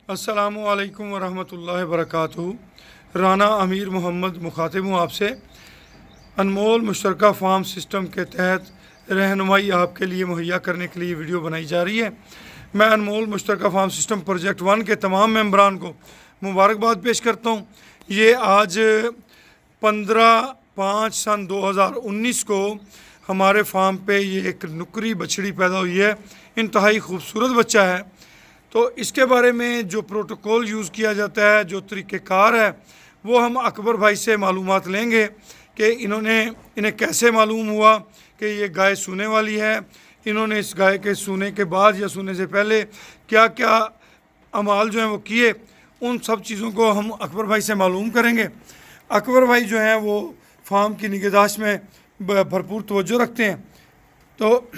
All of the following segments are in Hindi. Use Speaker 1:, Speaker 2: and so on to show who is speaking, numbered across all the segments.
Speaker 1: अस्सलामु अलैकुम वरहमतुल्लाहि वबरकातुहू। राना अमीर मोहम्मद मुखातिब हूँ आपसे। अनमोल मुश्तरका फार्म सिस्टम के तहत रहनुमाई आपके लिए मुहैया करने के लिए वीडियो बनाई जा रही है। मैं अनमोल मुश्तरका फार्म सिस्टम प्रोजेक्ट 1 के तमाम मेंबरान को मुबारकबाद पेश करता हूँ। ये आज 15/5/2019 को हमारे फार्म पे ये एक नुकरी बछड़ी पैदा हुई है। इंतहाई खूबसूरत बच्चा है। तो इसके बारे में जो प्रोटोकॉल यूज़ किया जाता है, जो तरीक़ेकार है, वो हम अकबर भाई से मालूमात लेंगे कि इन्हें कैसे मालूम हुआ कि ये गाय सूने वाली है। इन्होंने इस गाय के सूने के बाद या सूने से पहले क्या क्या अमाल जो हैं वो किए, उन सब चीज़ों को हम अकबर भाई से मालूम करेंगे। अकबर भाई जो हैं वो फार्म की निगहदाश्त में भरपूर तवज्जो रखते हैं। तो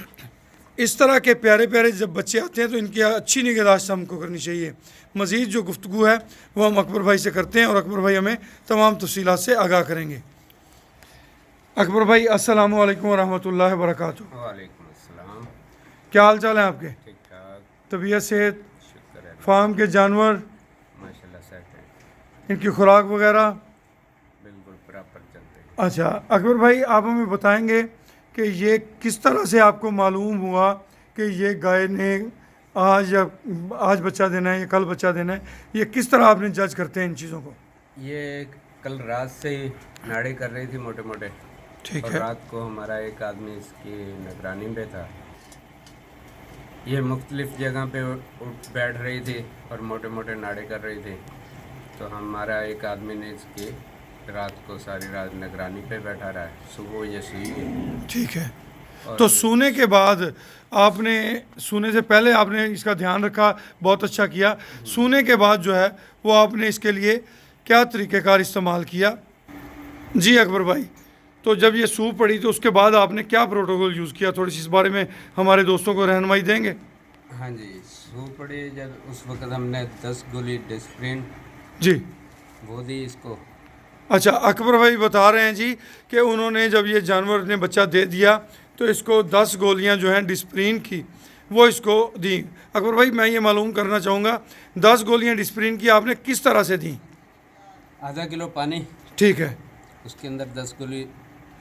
Speaker 1: इस तरह के प्यारे प्यारे जब बच्चे आते हैं तो इनकी अच्छी निगहदाश्त हमको करनी चाहिए। मज़ीद जो गुफ्तगू है वो हम अकबर भाई से करते हैं और अकबर भाई हमें तमाम तफसीलात से आगाह करेंगे। अकबर भाई अस्सलामु अलैकुम वरहमतुल्लाहि वबरकातुहू।
Speaker 2: वालेकुम अस्सलाम।
Speaker 1: क्या हाल चाल है आपके?
Speaker 2: ठीक ठाक,
Speaker 1: तबीयत सेहत,
Speaker 2: शुक्र है,
Speaker 1: फार्म के जानवर,
Speaker 2: माशाल्लाह सेट है,
Speaker 1: इनकी खुराक वगैरह?
Speaker 2: बिल्कुल प्रॉपर चलते हैं।
Speaker 1: अच्छा अकबर भाई, आप हमें बताएंगे कि ये किस तरह से आपको मालूम हुआ कि ये गाय ने आज बच्चा देना है या कल बच्चा देना है? ये किस तरह आपने जज करते हैं इन चीज़ों को?
Speaker 2: ये कल रात से ही नाड़े कर रही थी मोटे मोटे,
Speaker 1: ठीक
Speaker 2: और
Speaker 1: है।
Speaker 2: रात को हमारा एक आदमी इसकी निगरानी में था। ये मुख्तलिफ जगह पे उठ बैठ रही थी और मोटे मोटे नाड़े कर रही थी। तो हमारा एक आदमी ने इसकी रात को सारी रात निगरानी पे बैठा रहा है। सुबह ये सुई है।
Speaker 1: ठीक है।
Speaker 2: और
Speaker 1: तो सूने के बाद आपने, सूने से पहले आपने इसका ध्यान रखा, बहुत अच्छा किया। सूने के बाद जो है वो आपने इसके लिए क्या तरीक़ेकार इस्तेमाल किया? जी अकबर भाई, तो जब ये सूप पड़ी तो उसके बाद आपने क्या प्रोटोकॉल यूज़ किया? थोड़ी सी इस बारे में हमारे दोस्तों को रहनुमाई देंगे?
Speaker 2: हाँ जी, सू पड़ी जब उस वक्त हमने 10 गोली डिस्प्रिन
Speaker 1: जी।
Speaker 2: वो दी इसको।
Speaker 1: अच्छा, अकबर भाई बता रहे हैं जी कि उन्होंने जब ये जानवर ने बच्चा दे दिया तो इसको 10 गोलियां जो हैं डिस्प्रिन की वो इसको दी। अकबर भाई, मैं ये मालूम करना चाहूँगा, 10 गोलियां डिस्प्रिन की आपने किस तरह से दी?
Speaker 2: आधा किलो पानी,
Speaker 1: ठीक है।
Speaker 2: उसके अंदर 10 गोली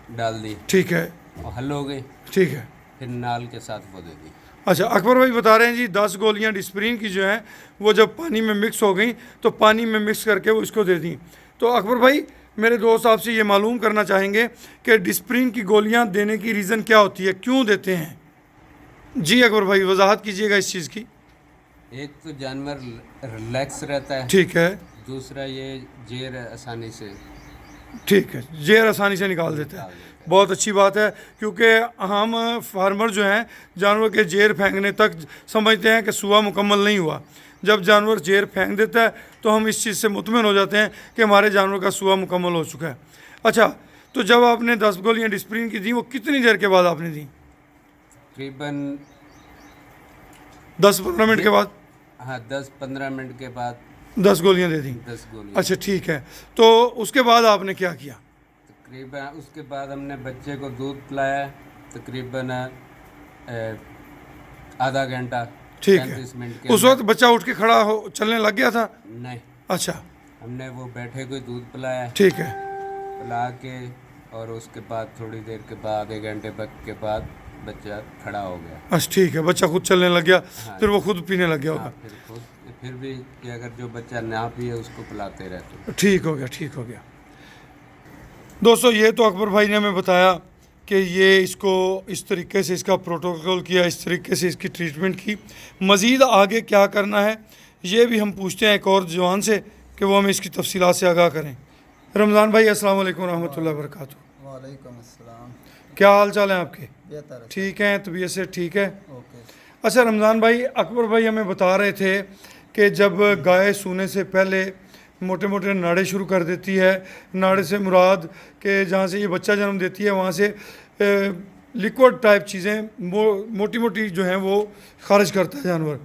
Speaker 2: डाल दी
Speaker 1: ठीक है।
Speaker 2: और हल हो गई।
Speaker 1: ठीक है।
Speaker 2: फिर नाल के साथ वो दे दी।
Speaker 1: अच्छा, अकबर भाई बता रहे हैं जी 10 गोलियां डिस्प्रिन की जो हैं वो जब पानी में मिक्स हो गई तो पानी में मिक्स करके वो इसको दे दी। तो अकबर भाई, मेरे दोस्त आपसे ये मालूम करना चाहेंगे कि डिस्प्रिन की गोलियां देने की रीज़न क्या होती है, क्यों देते हैं? जी अकबर भाई, वजाहत कीजिएगा इस चीज़ की।
Speaker 2: एक तो जानवर रिलैक्स रहता है,
Speaker 1: ठीक है।
Speaker 2: दूसरा ये जेर आसानी से
Speaker 1: ठीक है, जेर आसानी से निकाल देता है।
Speaker 2: निकाल देता है।
Speaker 1: बहुत अच्छी बात है, क्योंकि हम फार्मर जो हैं जानवर के जेर फेंकने तक समझते हैं कि सूआ मुकम्मल नहीं हुआ। जब जानवर जेर फेंक देता है तो हम इस चीज़ से मुतमिन हो जाते हैं कि हमारे जानवर का सूआ मुकम्मल हो चुका है। अच्छा, तो जब आपने 10 गोलियाँ डिस्प्रिन की दी वो कितनी देर के बाद आपने दी?
Speaker 2: तकरीबन
Speaker 1: 10-15 मिनट के बाद?
Speaker 2: हाँ, 10-15 मिनट के बाद
Speaker 1: 10 गोलियाँ दे दी।
Speaker 2: 10 गोली।
Speaker 1: अच्छा ठीक है। तो उसके बाद आपने क्या किया?
Speaker 2: तकरीबन उसके बाद हमने बच्चे को दूध पिलाया, तकरीबन आधा घंटा,
Speaker 1: ठीक है।
Speaker 2: 35 मिनट के
Speaker 1: उस वक्त बच्चा उठ के खड़ा हो चलने लग गया था?
Speaker 2: नहीं,
Speaker 1: अच्छा
Speaker 2: हमने वो बैठे को दूध पिलाया,
Speaker 1: ठीक है।
Speaker 2: पिला के और उसके बाद थोड़ी देर के बाद, आधे घंटे के बाद बच्चा खड़ा हो गया।
Speaker 1: अच्छा ठीक है, बच्चा खुद चलने लग गया,
Speaker 2: हाँ।
Speaker 1: फिर वो खुद पीने लग गया होगा।
Speaker 2: हाँ, फिर भी कि अगर जो बच्चा ना पिए उसको पिलाते रहते।
Speaker 1: ठीक हो गया, ठीक हो गया। दोस्तों, ये तो अकबर भाई ने हमें बताया कि ये इसको इस तरीके से इसका प्रोटोकॉल किया, इस तरीके से इसकी ट्रीटमेंट की। मज़ीद आगे क्या करना है ये भी हम पूछते हैं एक और जवान से कि वो हमें इसकी तफसीलात से आगाह करें। रमज़ान भाई अस्सलाम वालेकुम रहमतुल्लाहि व बरकातुहू।
Speaker 3: वालेकुम अस्सलाम।
Speaker 1: क्या हाल चाल है आपके?
Speaker 3: बेहतर है।
Speaker 1: ठीक हैं, तबीयत से ठीक है?
Speaker 3: ओके।
Speaker 1: अच्छा रमज़ान भाई, अकबर भाई हमें बता रहे थे कि जब गाय सूने से पहले मोटे मोटे नाड़े शुरू कर देती है, नाड़े से मुराद के जहाँ से ये बच्चा जन्म देती है वहाँ से लिक्विड टाइप चीज़ें मोटी मोटी जो हैं वो खारिज करता है जानवर।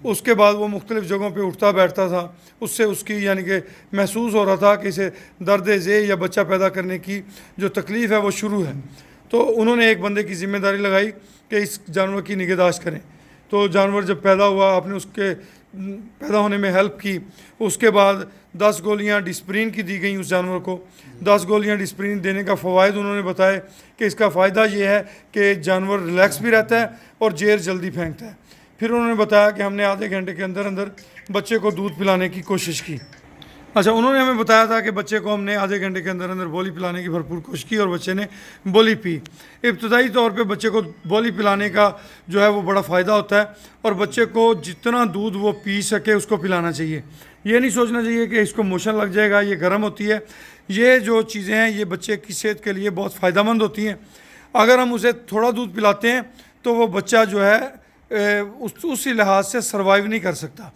Speaker 1: उसके बाद वो मुख्तलिफ़ जगहों पे उठता बैठता था, उससे उसकी यानी कि महसूस हो रहा था कि इसे दर्द ज़े या बच्चा पैदा करने की जो तकलीफ़ है वो शुरू है। तो उन्होंने एक बंदे की ज़िम्मेदारी लगाई कि इस जानवर की निगहदाश्त करें। तो जानवर जब पैदा हुआ आपने उसके पैदा होने में हेल्प की। उसके बाद 10 गोलियां डिस्प्रिन की दी गई उस जानवर को। 10 गोलियां डिस्प्रिन देने का फ़वाइद उन्होंने बताए कि इसका फ़ायदा ये है कि जानवर रिलैक्स भी रहता है और जेर जल्दी फेंकता है। फिर उन्होंने बताया कि हमने आधे घंटे के अंदर अंदर बच्चे को दूध पिलाने की कोशिश की। अच्छा, उन्होंने हमें बताया था कि बच्चे को हमने आधे घंटे के अंदर अंदर बोली पिलाने की भरपूर कोशिश की और बच्चे ने बोली पी। इब्तदाई तौर पे बच्चे को बोली पिलाने का जो है वो बड़ा फ़ायदा होता है और बच्चे को जितना दूध वो पी सके उसको पिलाना चाहिए। ये नहीं सोचना चाहिए कि इसको मोशन लग जाएगा, ये गर्म होती है। ये जो चीज़ें हैं ये बच्चे की सेहत के लिए बहुत फ़ायदेमंद होती हैं। अगर हम उसे थोड़ा दूध पिलाते हैं तो वो बच्चा जो है उस लिहाज से सर्वाइव नहीं कर सकता।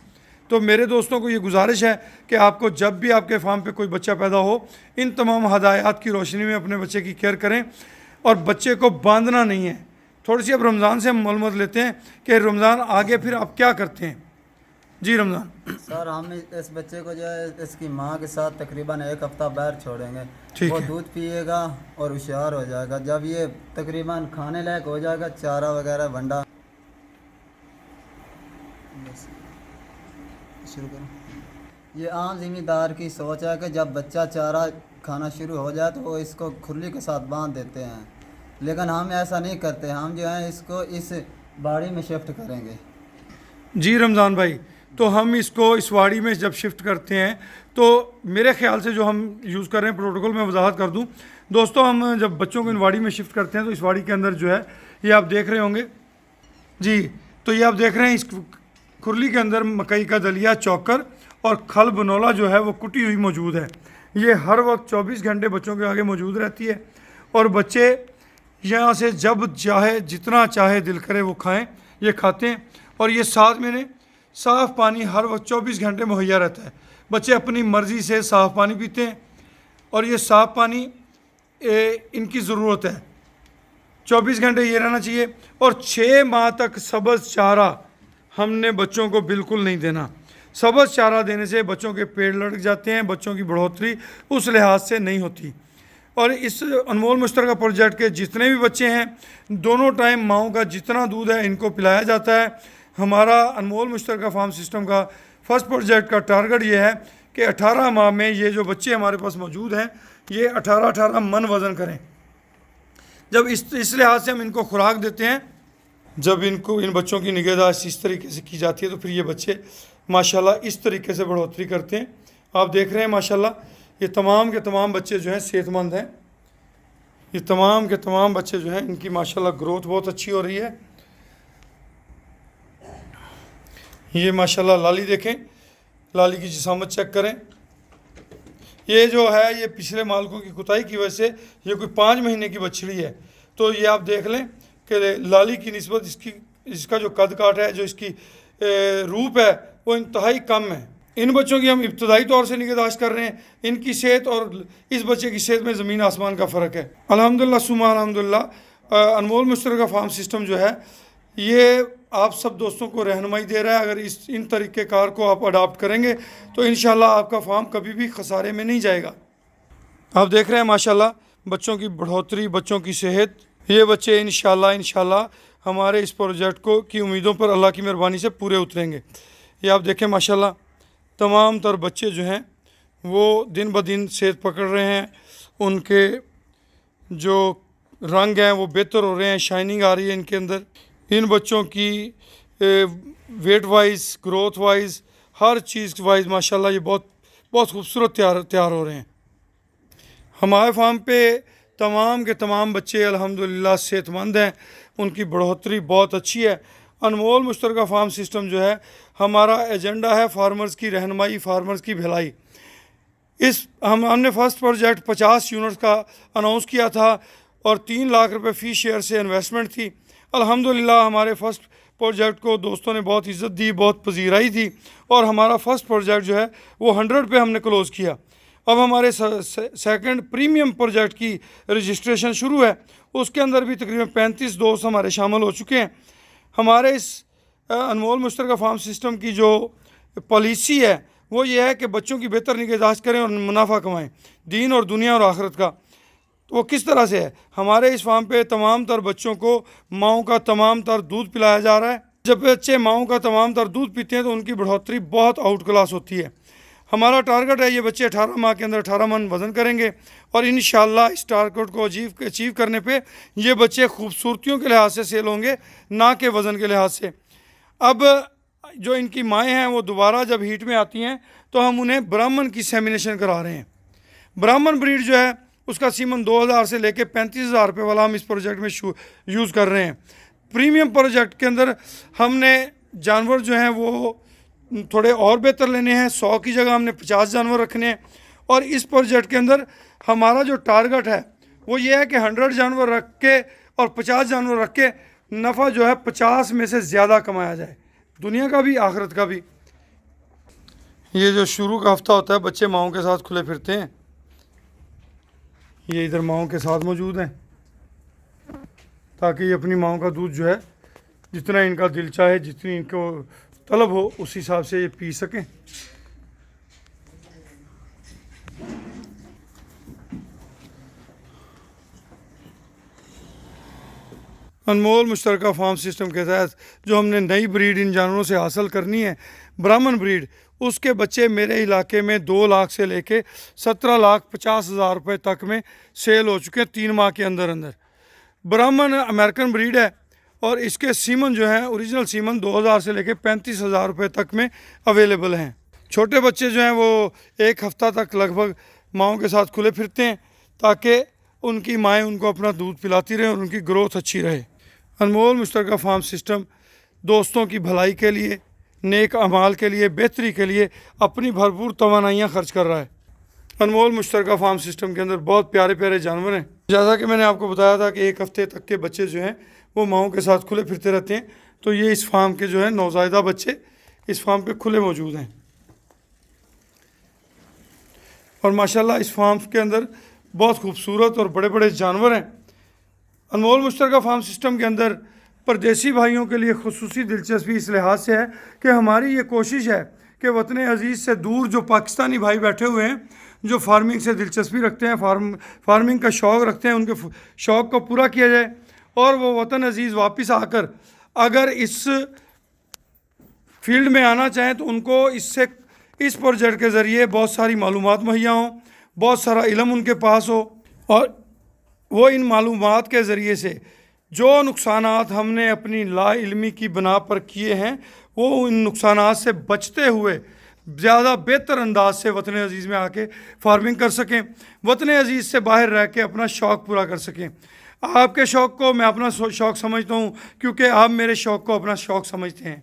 Speaker 1: तो मेरे दोस्तों को ये गुजारिश है कि आपको जब भी आपके फार्म पे कोई बच्चा पैदा हो, इन तमाम हदायत की रोशनी में अपने बच्चे की केयर करें और बच्चे को बांधना नहीं है। थोड़ी सी अब रमज़ान से हम मालूमात लेते हैं कि रमज़ान आगे फिर आप क्या करते हैं। जी रमज़ान।
Speaker 3: सर, हम इस बच्चे को जो है इसकी माँ के साथ तकरीबन 1 हफ्ता बाहर छोड़ेंगे।
Speaker 1: ठीक
Speaker 3: वो
Speaker 1: है।
Speaker 3: दूध पिएगा और होशियार हो जाएगा। जब ये तकरीबन खाने लायक हो जाएगा, चारा वगैरह वंडा शुरू करो। ये आम ज़िम्मेदार की सोच है कि जब बच्चा चारा खाना शुरू हो जाए तो वो इसको खुरली के साथ बांध देते हैं, लेकिन हम ऐसा नहीं करते। हम जो है इसको इस बाड़ी में शिफ्ट करेंगे।
Speaker 1: जी रमज़ान भाई, तो हम इसको इस वाड़ी में जब शिफ्ट करते हैं तो मेरे ख्याल से जो हम यूज़ कर रहे हैं प्रोटोकॉल में वजाहत कर दूं दोस्तों। हम जब बच्चों को इन वाड़ी में शिफ्ट करते हैं तो इस वाड़ी के अंदर जो है ये आप देख रहे होंगे जी, तो ये आप देख रहे हैं इस खुरली के अंदर मकई का दलिया, चौकर और खल बनोला जो है वो कुटी हुई मौजूद है। ये हर वक्त 24 घंटे बच्चों के आगे मौजूद रहती है और बच्चे यहाँ से जब चाहे जितना चाहे दिल करे वो खाएं, ये खाते हैं। और ये साथ में साफ़ पानी हर वक्त 24 घंटे मुहैया रहता है। बच्चे अपनी मर्ज़ी से साफ़ पानी पीते हैं और ये साफ़ पानी इनकी ज़रूरत है। 24 घंटे ये रहना चाहिए। और 6 माह तक सब्ज़ चारा हमने बच्चों को बिल्कुल नहीं देना। सब्ज़ चारा देने से बच्चों के पेट लटक जाते हैं, बच्चों की बढ़ोतरी उस लिहाज से नहीं होती। और इस अनमोल मुश्तरका प्रोजेक्ट के जितने भी बच्चे हैं, दोनों टाइम माओं का जितना दूध है इनको पिलाया जाता है। हमारा अनमोल मुश्तरका फार्म सिस्टम का फर्स्ट प्रोजेक्ट का टारगेट ये है कि 18 माह में ये जो बच्चे हमारे पास मौजूद हैं ये 18 मन वज़न करें। जब इस लिहाज से हम इनको खुराक देते हैं, जब इन बच्चों की निगहदाश्त इस तरीके से की जाती है तो फिर ये बच्चे माशाल्लाह इस तरीके से बढ़ोतरी करते हैं। आप देख रहे हैं माशाल्लाह ये तमाम के तमाम बच्चे जो हैं सेहतमंद हैं। ये तमाम के तमाम बच्चे जो हैं इनकी माशाल्लाह ग्रोथ बहुत अच्छी हो रही है। ये माशाल्लाह लाली देखें, लाली की जिसामत चेक करें। ये जो है ये पिछले मालकों की कुताई की वजह से ये कोई 5 महीने की बछड़ी है। तो ये आप देख लें कि लाली की निस्बत इसका जो कद काट है, जो इसकी रूप है वो इंतहाई कम है। इन बच्चों की हम इब्तदाई तौर से निगहदाश्त कर रहे हैं। इनकी सेहत और इस बच्चे की सेहत में ज़मीन आसमान का फ़र्क है। अल्हम्दुलिल्लाह सुमा अल्हम्दुलिल्लाह अनमोल मुश्तरका फार्म सिस्टम जो है ये आप सब दोस्तों को रहनुमाई दे रहा है। अगर इन तरीक़ेकार को आप अडॉप्ट करेंगे तो इंशाल्लाह आपका फार्म कभी भी खसारे में नहीं जाएगा। आप देख रहे हैं माशाल्लाह बच्चों की बढ़ोतरी, बच्चों की सेहत। ये बच्चे इंशाल्लाह हमारे इस प्रोजेक्ट की उम्मीदों पर अल्लाह की मेहरबानी से पूरे उतरेंगे। ये आप देखें माशाल्लाह तमाम तर बच्चे जो हैं वो दिन ब दिन सेहत पकड़ रहे हैं। उनके जो रंग हैं वो बेहतर हो रहे हैं, शाइनिंग आ रही है इनके अंदर। इन बच्चों की वेट वाइज, ग्रोथ वाइज, हर चीज़ वाइज माशाल्लाह ये बहुत खूबसूरत तैयार हो रहे हैं। हमारे फार्म पे तमाम के तमाम बच्चे अल्हम्दुलिल्लाह सेहतमंद हैं, उनकी बढ़ोतरी बहुत अच्छी है। अनमोल मुश्तरका फार्म सिस्टम जो है हमारा एजेंडा है फार्मर्स की रहनुमाई, फार्मर्स की भलाई। हमने फर्स्ट प्रोजेक्ट 50 यूनिट्स का अनाउंस किया था और 3 लाख रुपए फ़ी शेयर से इन्वेस्टमेंट थी। अल्हम्दुलिल्लाह हमारे फर्स्ट प्रोजेक्ट को दोस्तों ने बहुत इज़्ज़त दी, बहुत पजीराई थी और हमारा फर्स्ट प्रोजेक्ट जो है वो 100 पे हमने क्लोज़ किया। अब हमारे सेकंड प्रीमियम प्रोजेक्ट की रजिस्ट्रेशन शुरू है, उसके अंदर भी तकरीबन 35 दोस्त हमारे शामिल हो चुके हैं। हमारे इस अनमोल मुश्तरका फार्म सिस्टम की जो पॉलिसी है वो ये है कि बच्चों की बेहतर निगहदाश्त करें और मुनाफा कमाएं, दीन और दुनिया और आखिरत का। तो वो किस तरह से है, हमारे इस फार्म पे तमाम तर बच्चों को माओं का तमाम तर दूध पिलाया जा रहा है। जब बच्चे माओं का तमाम तर दूध पीते हैं तो उनकी बढ़ोतरी बहुत आउट क्लास होती है। हमारा टारगेट है ये बच्चे 18 माह के अंदर 18 मन वज़न करेंगे और इंशाल्लाह इस टारगेट को अचीव करने पे ये बच्चे खूबसूरतियों के लिहाज से सेल होंगे, ना कि वज़न के लिहाज से। अब जो इनकी माएँ हैं वो दोबारा जब हीट में आती हैं तो हम उन्हें ब्राह्मण की सेमिनेशन करा रहे हैं। ब्राह्मण ब्रीड जो है उसका सीमन 2000 से लेके 35,000 रुपये वाला हम इस प्रोजेक्ट में यूज़ कर रहे हैं। प्रीमियम प्रोजेक्ट के अंदर हमने जानवर जो हैं वो थोड़े और बेहतर लेने हैं। 100 की जगह हमने 50 जानवर रखने हैं और इस प्रोजेक्ट के अंदर हमारा जो टारगेट है वो ये है कि 100 जानवर रख के और 50 जानवर रख के नफ़ा जो है 50 में से ज़्यादा कमाया जाए, दुनिया का भी आखिरत का भी। ये जो शुरू का हफ्ता होता है बच्चे माओं के साथ खुले फिरते हैं। ये इधर माओं के साथ मौजूद हैं ताकि ये अपनी माओं का दूध जो है जितना इनका दिल चाहे, जितनी इनको तलब हो उस हिसाब से ये पी सकें। अनमोल मुश्तरका फार्म सिस्टम के तहत जो हमने नई ब्रीड इन जानवरों से हासिल करनी है, ब्राह्मण ब्रीड, उसके बच्चे मेरे इलाके में 2 लाख से लेके 17,50,000 रुपये तक में सेल हो चुके हैं 3 माह के अंदर अंदर। ब्राह्मण अमेरिकन ब्रीड है और इसके सीमन जो है ओरिजिनल सीमन 2000 से लेके 35,000 रुपये तक में अवेलेबल हैं। छोटे बच्चे जो हैं वो 1 हफ्ता तक लगभग माओं के साथ खुले फिरते हैं ताकि उनकी माएँ उनको अपना दूध पिलाती रहें और उनकी ग्रोथ अच्छी रहे। अनमोल मुश्तरका फार्म सिस्टम दोस्तों की भलाई के लिए, नेक अमाल के लिए, बेहतरी के लिए अपनी भरपूर तवानाइयाँ खर्च कर रहा है। अनमोल मुश्तरका फार्म सिस्टम के अंदर बहुत प्यारे प्यारे जानवर हैं। जैसा कि मैंने आपको बताया था कि 1 हफ्ते तक के बच्चे जो हैं वो माओं के साथ खुले फिरते रहते हैं, तो ये इस फार्म के जो है नौज़ायदा बच्चे इस फार्म पे खुले मौजूद हैं। और माशाल्लाह इस फार्म के अंदर बहुत खूबसूरत और बड़े बड़े जानवर हैं। अनमोल मुश्तरका फार्म सिस्टम के अंदर परदेसी भाइयों के लिए खुसूसी दिलचस्पी इस लिहाज से है कि हमारी ये कोशिश है कि वतन अज़ीज़ से दूर जो पाकिस्तानी भाई बैठे हुए हैं, जो फार्मिंग से दिलचस्पी रखते हैं, फार्मिंग का शौक़ रखते हैं, उनके शौक़ को पूरा किया जाए और वो वतन अज़ीज़ वापस आकर अगर इस फील्ड में आना चाहें तो उनको इस प्रोजेक्ट के ज़रिए बहुत सारी मालूमात मुहैया हों, बहुत सारा इल्म उनके पास हो और वो इन मालूमात के ज़रिए से जो नुकसानात हमने अपनी लाइल्मी की बना पर किए हैं वो इन नुकसानात से बचते हुए ज़्यादा बेहतर अंदाज से वतन अज़ीज़ में आके फार्मिंग कर सकें, वतन अज़ीज़ से बाहर रह के अपना शौक़ पूरा कर सकें। आपके शौक़ को मैं अपना शौक़ समझता हूँ क्योंकि आप मेरे शौक़ को अपना शौक़ समझते हैं।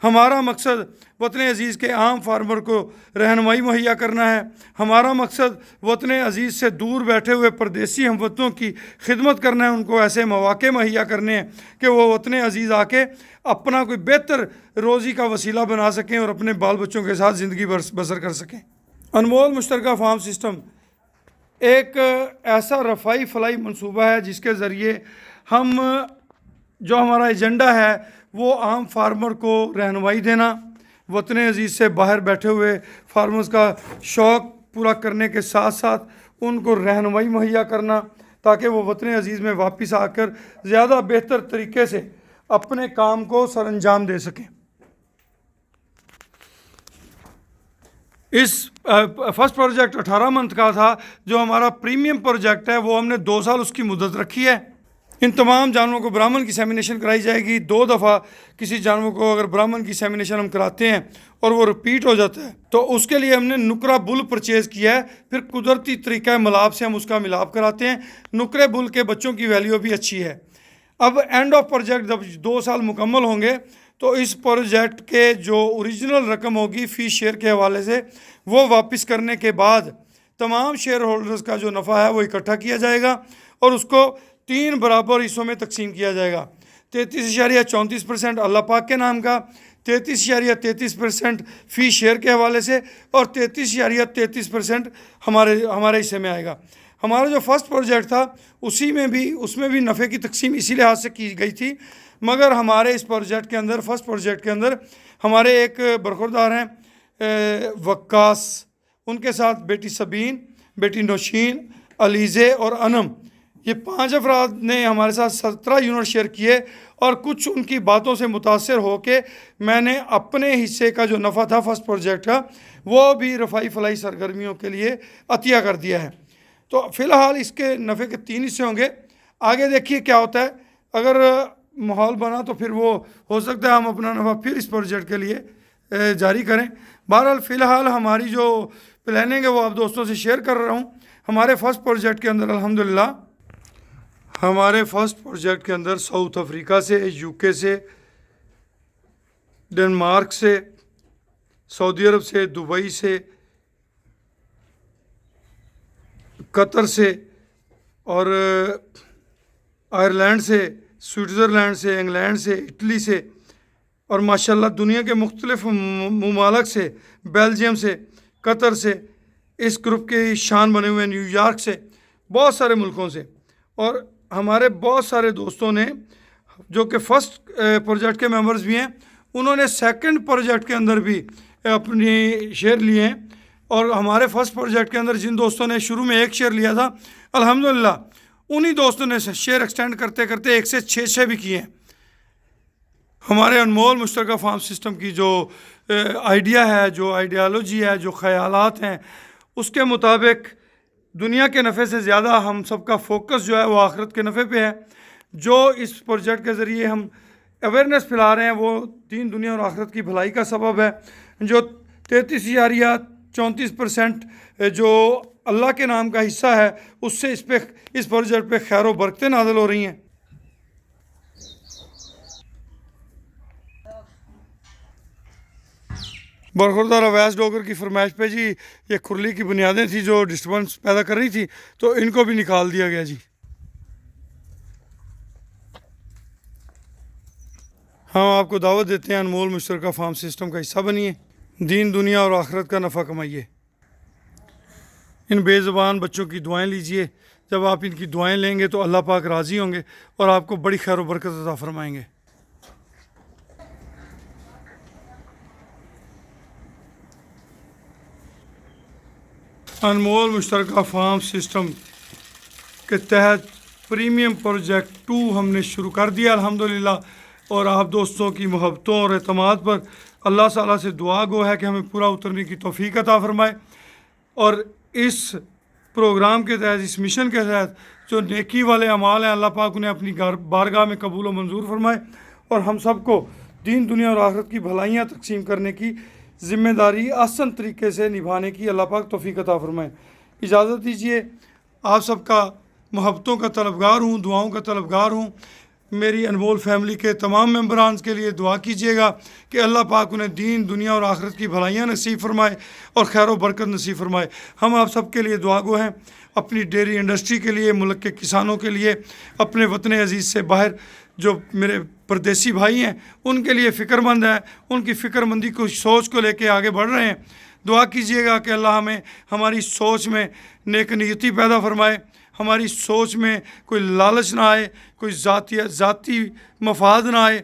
Speaker 1: हमारा मकसद वतन अज़ीज़ के आम फार्मर को रहनुमाई मुहैया करना है। हमारा मकसद वतन अज़ीज़ से दूर बैठे हुए परदेसी हमवतनों की खिदमत करना है, उनको ऐसे मौक़े मुहैया करने हैं कि वो वतन अज़ीज़ आके अपना कोई बेहतर रोज़ी का वसीला बना सकें और अपने बाल बच्चों के साथ ज़िंदगी बसर कर सकें। अनमोल मुश्तरका फार्म सिस्टम एक ऐसा रफ़ाई फलाई मनसूबा है जिसके ज़रिए हम जो हमारा एजेंडा है वो आम फार्मर को रहनुमाई देना, वतन अज़ीज़ से बाहर बैठे हुए फार्मर्स का शौक़ पूरा करने के साथ साथ उनको रहनुमाई मुहैया करना ताकि वो वतन अज़ीज़ में वापस आकर ज़्यादा बेहतर तरीके से अपने काम को सरअंजाम दे सकें। इस फर्स्ट प्रोजेक्ट 18 मंथ का था। जो हमारा प्रीमियम प्रोजेक्ट है वो हमने 2 साल उसकी मुद्दत रखी है। इन तमाम जानवरों को ब्राह्मण की सेमिनेशन कराई जाएगी। 2 दफ़ा किसी जानवर को अगर ब्राह्मण की सेमिनेशन हम कराते हैं और वो रिपीट हो जाता है तो उसके लिए हमने नुकरा बुल परचेज़ किया है। फिर कुदरती तरीक़ा मिलाप से हम उसका मिलाप कराते हैं। नुकरे बुल के बच्चों की वैल्यू भी अच्छी है। अब एंड ऑफ प्रोजेक्ट जब 2 साल मुकम्मल होंगे तो इस प्रोजेक्ट के जो ओरिजिनल रकम होगी फ़ी शेयर के हवाले से वो वापस करने के बाद तमाम शेयर होल्डर्स का जो नफ़ा है वो इकट्ठा किया जाएगा और उसको 3 बराबर हिस्सों में तकसीम किया जाएगा। 33.34% अल्लाह पाक के नाम का, 33.33% फ़ी शेयर के हवाले से और 33.33% हमारे हिस्से में आएगा। हमारा जो फर्स्ट प्रोजेक्ट था उसमें भी नफ़े की तकसीम इसी लिहाज से की गई थी, मगर हमारे इस प्रोजेक्ट के अंदर फर्स्ट प्रोजेक्ट के अंदर हमारे एक बरखुरदार हैं वक्कास, उनके साथ बेटी सबीन, बेटी नौशीन, अलीज़े और अनम, ये 5 अफराद ने हमारे साथ 17 यूनिट शेयर किए और कुछ उनकी बातों से मुतासर होकर मैंने अपने हिस्से का जो नफ़ा था फर्स्ट प्रोजेक्ट का वो भी रफ़ाई फलाई सरगर्मियों के लिए अतिया कर दिया है। तो फ़िलहाल इसके नफ़े के 3 हिस्से होंगे, आगे देखिए क्या होता है। अगर माहौल बना तो फिर वो हो सकता है हम अपना नफ़ा फिर इस प्रोजेक्ट के लिए जारी करें। बहरहाल फ़िलहाल हमारी जो प्लानिंग है वो आप दोस्तों से शेयर कर रहा हूँ। हमारे फर्स्ट प्रोजेक्ट के अंदर अल्हम्दुलिल्लाह हमारे फर्स्ट प्रोजेक्ट के अंदर साउथ अफ्रीका से, यूके से, डेनमार्क से, सऊदी अरब से, दुबई से, कतर से और आयरलैंड से, स्विट्ज़रलैंड से, इंग्लैंड से, इटली से और माशाल्लाह दुनिया के मुख्तलिफ ममालिक से, बेल्जियम से, कतर से, इस ग्रुप के शान बने हुए न्यूयॉर्क से, बहुत सारे मुल्कों से। और हमारे बहुत सारे दोस्तों ने जो कि फ़र्स्ट प्रोजेक्ट के मेंबर्स भी हैं, उन्होंने सेकंड प्रोजेक्ट के अंदर भी अपनी शेयर लिए हैं। और हमारे फर्स्ट प्रोजेक्ट के अंदर जिन दोस्तों ने शुरू में 1 शेयर लिया था, अल्हम्दुलिल्लाह उन्हीं दोस्तों ने शेयर एक्सटेंड करते करते 1 से 6 भी किए हैं। हमारे अनमोल मुश्तरका फार्म सिस्टम की जो आइडिया है, जो आइडियालॉजी है, जो ख़यालात हैं, उसके मुताबिक दुनिया के नफ़े से ज़्यादा हम सबका फोकस जो है वो आखिरत के नफ़े पे है। जो इस प्रोजेक्ट के ज़रिए हम अवेयरनेस फैला रहे हैं वो दीन दुनिया और आखिरत की भलाई का सबब है। जो 33,34% जो अल्लाह के नाम का हिस्सा है उससे इस प्रोजेक्ट पे खैर व बरकतें नाज़िल हो रही हैं। बरखुरदार अवैस डोगर की फरमाइश पे जी ये खुरली की बुनियादें थी जो डिस्टर्बेंस पैदा कर रही थी, तो इनको भी निकाल दिया गया जी। हम आपको दावत देते हैं अनमोल मुश्तरका फार्म सिस्टम का हिस्सा बनिए, दीन दुनिया और आखिरत का नफ़ा कमाइए। इन बेज़ुबान बच्चों की दुआएं लीजिए। जब आप इनकी दुआएं लेंगे तो अल्लाह पाक राज़ी होंगे और आपको बड़ी खैर व बरकत अता फरमाएंगे। अनमोल मुश्तरका फार्म सिस्टम के तहत प्रीमियम प्रोजेक्ट 2 हमने शुरू कर दिया अल्हम्दुलिल्लाह। और आप दोस्तों की मोहब्बतों और एतमाद पर अल्लाह ताला से दुआ गो है कि हमें पूरा उतरने की तौफीक अता फरमाए। और इस प्रोग्राम के तहत, इस मिशन के तहत जो नेकी वाले अमाल हैं, अल्लाह पाक उन्हें अपनी बारगाह में कबूल व मंजूर फरमाए और हम सबको दीन दुनिया और आखिरत की भलाइयाँ तकसीम करने की ज़िम्मेदारी आसान तरीके से निभाने की अल्लाह पाक तौफीक अता फरमाए। इजाज़त दीजिए, आप सबका मोहब्बतों का तलबगार हूँ, दुआओं का तलबगार हूँ। मेरी अनमोल फैमिली के तमाम मेंबरान के लिए दुआ कीजिएगा कि अल्लाह पाक उन्हें दीन दुनिया और आखिरत की भलाइयाँ नसीब फरमाए और खैर व बरकत नसीब फरमाए। हम आप सब के लिए दुआ गो हैं, अपनी डेयरी इंडस्ट्री के लिए, मुल्क के किसानों के लिए, अपने वतन अजीज़ से बाहर जो मेरे परदेसी भाई हैं उनके लिए फ़िक्रमंद है, उनकी फ़िक्रमंदी को, सोच को लेके आगे बढ़ रहे हैं। दुआ कीजिएगा कि अल्लाह हमें हमारी सोच में नेक नीयती पैदा फरमाए, हमारी सोच में कोई लालच ना आए, कोई ज़ाती मफाद ना आए।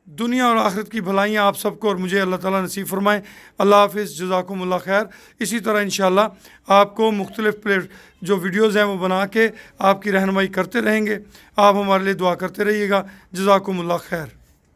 Speaker 1: दुनिया और आखिरत की भलाइयाँ आप सबको और मुझे अल्लाह ताला नसीब फरमाए। अल्लाह हाफ़िज़, जज़ाकुमुल्लाह खैर। इसी तरह इंशाअल्लाह आपको मुख्तलिफ़ जो वीडियोज़ हैं वो बना के आपकी रहनुमाई करते रहेंगे। आप हमारे लिए दुआ करते रहिएगा। जज़ाकुमुल्लाह खैर।